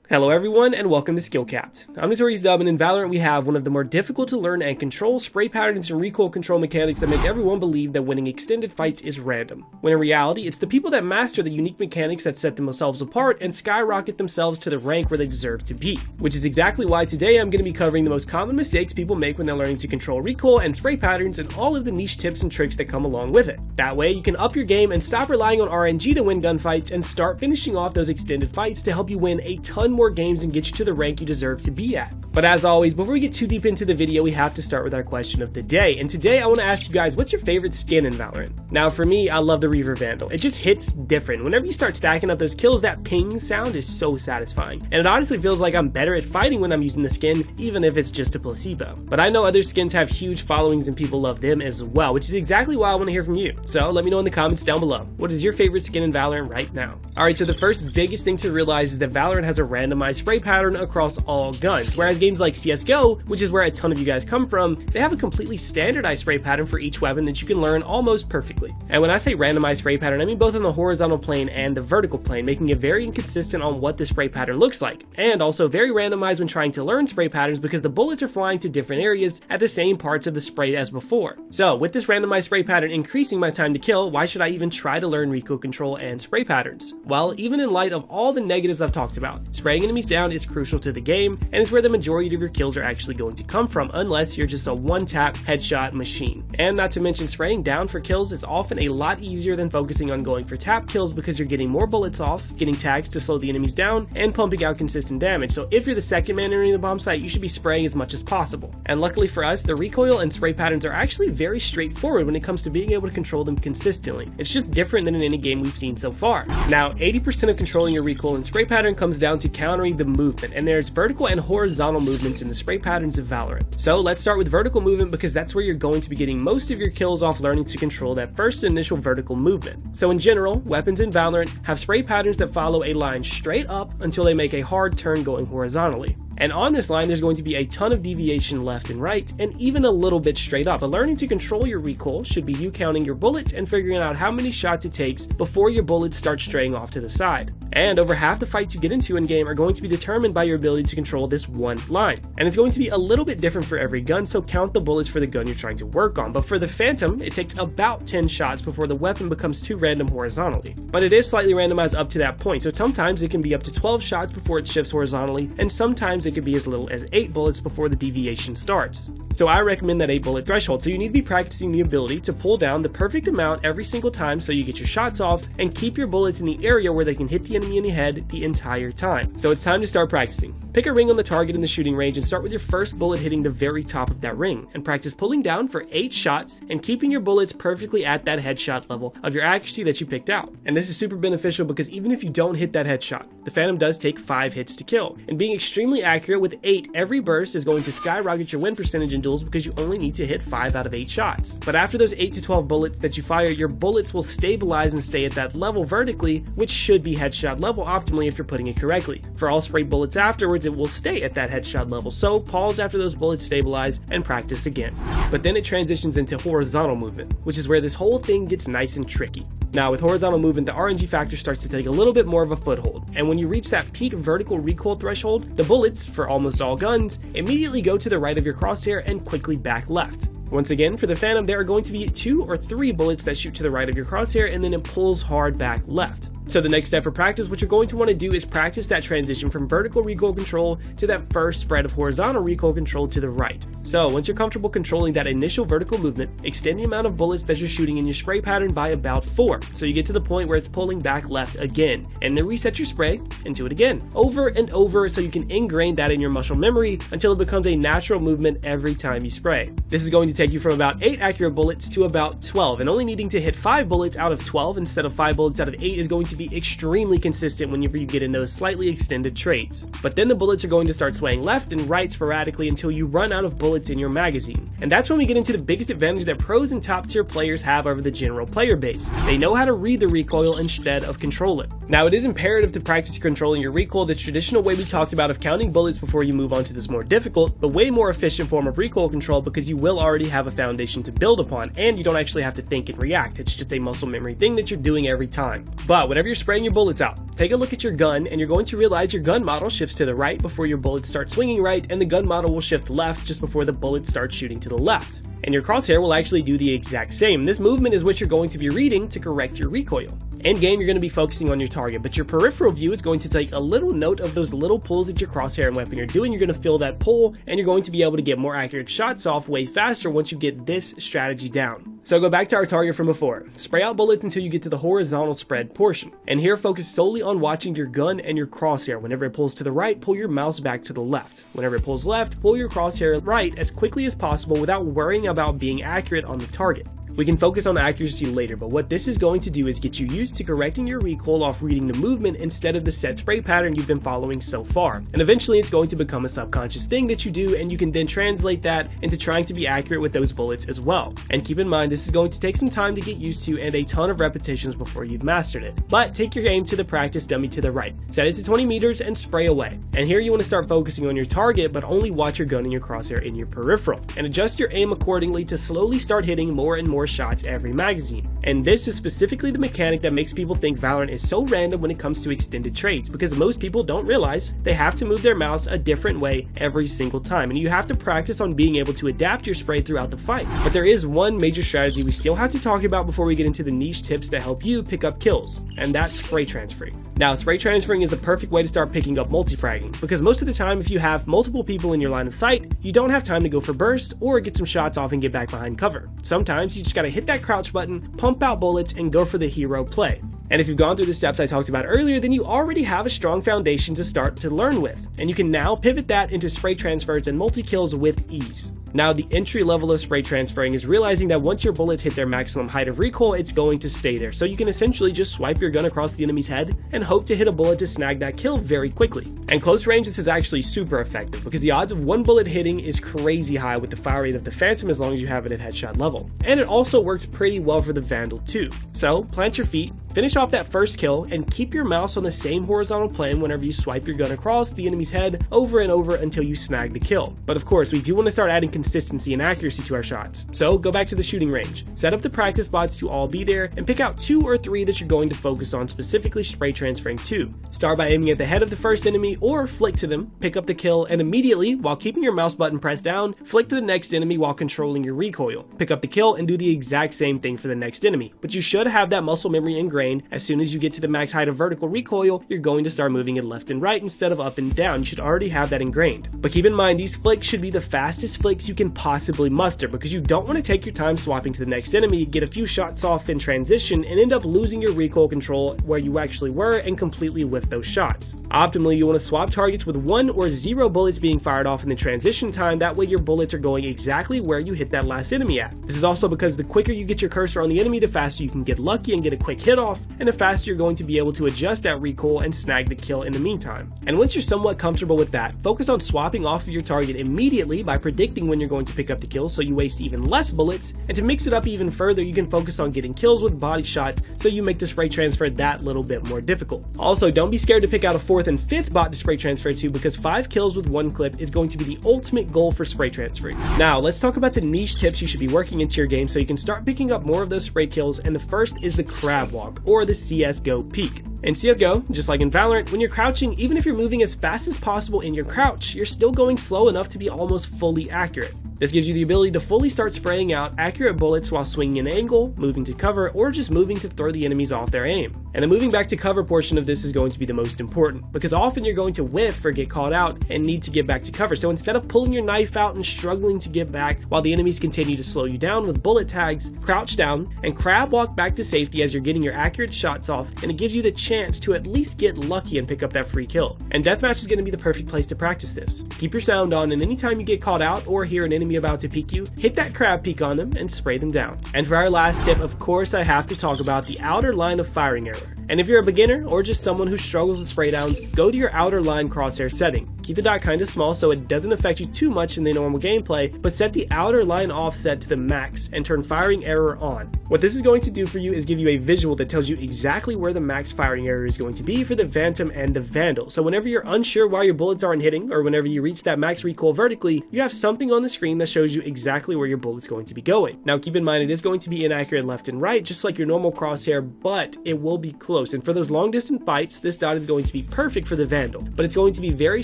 Hello everyone and welcome to Skillcapped. I'm Notorious Dub, and in Valorant we have one of the more difficult to learn and control spray patterns and recoil control mechanics that make everyone believe that winning extended fights is random, when in reality it's the people that master the unique mechanics that set themselves apart and skyrocket themselves to the rank where they deserve to be. Which is exactly why today I'm going to be covering the most common mistakes people make when they're learning to control recoil and spray patterns and all of the niche tips and tricks that come along with it. That way you can up your game and stop relying on RNG to win gunfights and start finishing off those extended fights to help you win a ton more games and get you to the rank you deserve to be at. But as always, before we get too deep into the video, we have to start with our question of the day. And today I want to ask you guys, what's your favorite skin in Valorant? Now for me, I love the Reaver Vandal. It just hits different. Whenever you start stacking up those kills, that ping sound is so satisfying. And it honestly feels like I'm better at fighting when I'm using the skin, even if it's just a placebo. But I know other skins have huge followings and people love them as well, which is exactly why I want to hear from you. So let me know in the comments down below. What is your favorite skin in Valorant right now? Alright, so the first biggest thing to realize is that Valorant has a randomized spray pattern across all guns, whereas games like CSGO, which is where a ton of you guys come from, they have a completely standardized spray pattern for each weapon that you can learn almost perfectly. And when I say randomized spray pattern, I mean both on the horizontal plane and the vertical plane, making it very inconsistent on what the spray pattern looks like, and also very randomized when trying to learn spray patterns because the bullets are flying to different areas at the same parts of the spray as before. So with this randomized spray pattern increasing my time to kill, why should I even try to learn recoil control and spray patterns? Well, even in light of all the negatives I've talked about, spraying enemies down is crucial to the game, and it's where the majority of your kills are actually going to come from, unless you're just a one-tap headshot machine. And not to mention, spraying down for kills is often a lot easier than focusing on going for tap kills because you're getting more bullets off, getting tags to slow the enemies down, and pumping out consistent damage. So if you're the second man entering the bomb site, you should be spraying as much as possible. And luckily for us, the recoil and spray patterns are actually very straightforward when it comes to being able to control them consistently. It's just different than in any game we've seen so far. Now, 80% of controlling your recoil and spray pattern comes down to countering the movement, and there's vertical and horizontal movements in the spray patterns of Valorant. So let's start with vertical movement because that's where you're going to be getting most of your kills off learning to control that first initial vertical movement. So in general, weapons in Valorant have spray patterns that follow a line straight up until they make a hard turn going horizontally. And on this line, there's going to be a ton of deviation left and right, and even a little bit straight up. But learning to control your recoil should be you counting your bullets and figuring out how many shots it takes before your bullets start straying off to the side. And over half the fights you get into in game are going to be determined by your ability to control this one line. And it's going to be a little bit different for every gun, so count the bullets for the gun you're trying to work on. But for the Phantom, it takes about 10 shots before the weapon becomes too random horizontally. But it is slightly randomized up to that point, so sometimes it can be up to 12 shots before it shifts horizontally, and sometimes it could be as little as 8 bullets before the deviation starts. So I recommend that 8 bullet threshold, so you need to be practicing the ability to pull down the perfect amount every single time so you get your shots off and keep your bullets in the area where they can hit the enemy in the head the entire time. So it's time to start practicing. Pick a ring on the target in the shooting range and start with your first bullet hitting the very top of that ring, and practice pulling down for 8 shots and keeping your bullets perfectly at that headshot level of your accuracy that you picked out. And this is super beneficial because even if you don't hit that headshot, the Phantom does take 5 hits to kill, and being extremely accurate with 8 every burst is going to skyrocket your win percentage in duels because you only need to hit 5 out of 8 shots. But after those 8 to 12 bullets that you fire, your bullets will stabilize and stay at that level vertically, which should be headshot level optimally if you're putting it correctly. For all spray bullets afterwards, it will stay at that headshot level, so pause after those bullets stabilize and practice again. But then it transitions into horizontal movement, which is where this whole thing gets nice and tricky. Now with horizontal movement, the RNG factor starts to take a little bit more of a foothold, and when you reach that peak vertical recoil threshold, the bullets, for almost all guns, immediately go to the right of your crosshair and quickly back left. Once again, for the Phantom, there are going to be 2 or 3 bullets that shoot to the right of your crosshair, and then it pulls hard back left. So the next step for practice, what you're going to want to do is practice that transition from vertical recoil control to that first spread of horizontal recoil control to the right. So once you're comfortable controlling that initial vertical movement, extend the amount of bullets that you're shooting in your spray pattern by about 4. So you get to the point where it's pulling back left again, and then reset your spray and do it again, over and over, so you can ingrain that in your muscle memory until it becomes a natural movement every time you spray. This is going to take you from about 8 accurate bullets to about 12, and only needing to hit 5 bullets out of 12 instead of 5 bullets out of 8 is going to be extremely consistent whenever you get in those slightly extended traits. But then the bullets are going to start swaying left and right sporadically until you run out of bullets in your magazine. And that's when we get into the biggest advantage that pros and top tier players have over the general player base. They know how to read the recoil instead of control it. Now it is imperative to practice controlling your recoil the traditional way we talked about of counting bullets before you move on to this more difficult but way more efficient form of recoil control, because you will already have a foundation to build upon and you don't actually have to think and react. It's just a muscle memory thing that you're doing every time. But whatever whenever you're spraying your bullets out, take a look at your gun and you're going to realize your gun model shifts to the right before your bullets start swinging right, and the gun model will shift left just before the bullets start shooting to the left. And your crosshair will actually do the exact same. This movement is what you're going to be reading to correct your recoil. In game, you're going to be focusing on your target, but your peripheral view is going to take a little note of those little pulls that your crosshair and weapon are doing. You're going to feel that pull, and you're going to be able to get more accurate shots off way faster once you get this strategy down. So go back to our target from before. Spray out bullets until you get to the horizontal spread portion. And here, focus solely on watching your gun and your crosshair. Whenever it pulls to the right, pull your mouse back to the left. Whenever it pulls left, pull your crosshair right as quickly as possible without worrying about being accurate on the target. We can focus on accuracy later, but what this is going to do is get you used to correcting your recoil off reading the movement instead of the set spray pattern you've been following so far. And eventually it's going to become a subconscious thing that you do, and you can then translate that into trying to be accurate with those bullets as well. And keep in mind, this is going to take some time to get used to and a ton of repetitions before you've mastered it. But take your aim to the practice dummy to the right, set it to 20 meters and spray away. And here you want to start focusing on your target, but only watch your gun and your crosshair in your peripheral, and adjust your aim accordingly to slowly start hitting more and more shots every magazine. And this is specifically the mechanic that makes people think Valorant is so random when it comes to extended trades, because most people don't realize they have to move their mouse a different way every single time, and you have to practice on being able to adapt your spray throughout the fight. But there is one major strategy we still have to talk about before we get into the niche tips that help you pick up kills, and that's spray transferring. Now, spray transferring is the perfect way to start picking up multi-fragging, because most of the time if you have multiple people in your line of sight, you don't have time to go for burst or get some shots off and get back behind cover. Sometimes you just gotta hit that crouch button, pump out bullets, and go for the hero play. And if you've gone through the steps I talked about earlier, then you already have a strong foundation to start to learn with, and you can now pivot that into spray transfers and multi-kills with ease. Now, the entry level of spray transferring is realizing that once your bullets hit their maximum height of recoil, it's going to stay there. So you can essentially just swipe your gun across the enemy's head and hope to hit a bullet to snag that kill very quickly. And close range, this is actually super effective because the odds of one bullet hitting is crazy high with the fire rate of the Phantom as long as you have it at headshot level. And it also works pretty well for the Vandal too. So plant your feet, finish off that first kill, and keep your mouse on the same horizontal plane whenever you swipe your gun across the enemy's head over and over until you snag the kill. But of course, we do want to start adding consistency and accuracy to our shots. So go back to the shooting range, set up the practice bots to all be there, and pick out 2 or 3 that you're going to focus on specifically spray transferring to. Start by aiming at the head of the first enemy or flick to them, pick up the kill, and immediately, while keeping your mouse button pressed down, flick to the next enemy while controlling your recoil. Pick up the kill and do the exact same thing for the next enemy. But you should have that muscle memory ingrained. As soon as you get to the max height of vertical recoil, you're going to start moving it left and right instead of up and down. You should already have that ingrained. But keep in mind, these flicks should be the fastest flicks you can possibly muster, because you don't want to take your time swapping to the next enemy, get a few shots off in transition, and end up losing your recoil control where you actually were and completely whiff those shots. Optimally, you want to swap targets with 1 or 0 bullets being fired off in the transition time. That way your bullets are going exactly where you hit that last enemy at. This is also because the quicker you get your cursor on the enemy, the faster you can get lucky and get a quick hit off, and the faster you're going to be able to adjust that recoil and snag the kill in the meantime. And once you're somewhat comfortable with that, focus on swapping off of your target immediately by predicting when you're going to pick up the kill so you waste even less bullets. And to mix it up even further, you can focus on getting kills with body shots so you make the spray transfer that little bit more difficult. Also, don't be scared to pick out a 4th and 5th bot to spray transfer to, because 5 kills with 1 clip is going to be the ultimate goal for spray transferring. Now, let's talk about the niche tips you should be working into your game so you can start picking up more of those spray kills, and the first is the crab walk, or the CSGO peek. In CSGO, just like in Valorant, when you're crouching, even if you're moving as fast as possible in your crouch, you're still going slow enough to be almost fully accurate. This gives you the ability to fully start spraying out accurate bullets while swinging an angle, moving to cover, or just moving to throw the enemies off their aim. And the moving back to cover portion of this is going to be the most important, because often you're going to whiff or get caught out and need to get back to cover. So instead of pulling your knife out and struggling to get back while the enemies continue to slow you down with bullet tags, crouch down and crab walk back to safety as you're getting your accurate shots off, and it gives you the chance to at least get lucky and pick up that free kill. And deathmatch is going to be the perfect place to practice this. Keep your sound on, and anytime you get caught out or hear an enemy about to peek you, hit that crab peek on them and spray them down. And for our last tip, of course, I have to talk about the outer line of firing error. And if you're a beginner or just someone who struggles with spray downs, go to your outer line crosshair setting. Keep the dot kinda small so it doesn't affect you too much in the normal gameplay, but set the outer line offset to the max and turn firing error on. What this is going to do for you is give you a visual that tells you exactly where the max firing firing area is going to be for the Phantom and the Vandal. So whenever you're unsure why your bullets aren't hitting, or whenever you reach that max recoil vertically, you have something on the screen that shows you exactly where your bullet's going to be going. Now keep in mind, it is going to be inaccurate left and right, just like your normal crosshair, but it will be close. And for those long distance fights, this dot is going to be perfect for the Vandal, but it's going to be very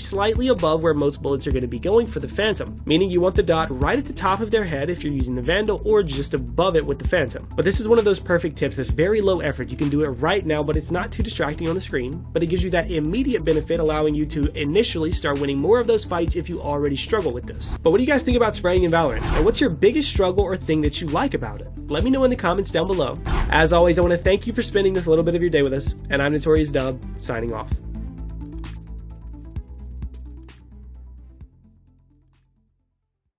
slightly above where most bullets are going to be going for the Phantom, meaning you want the dot right at the top of their head if you're using the Vandal, or just above it with the Phantom. But this is one of those perfect tips that's very low effort. You can do it right now, but it's not too distracting on the screen, but it gives you that immediate benefit, allowing you to initially start winning more of those fights if you already struggle with this. But what do you guys think about spraying in Valorant? And what's your biggest struggle or thing that you like about it? Let me know in the comments down below. As always, I want to thank you for spending this little bit of your day with us, and I'm Notorious Dub, signing off.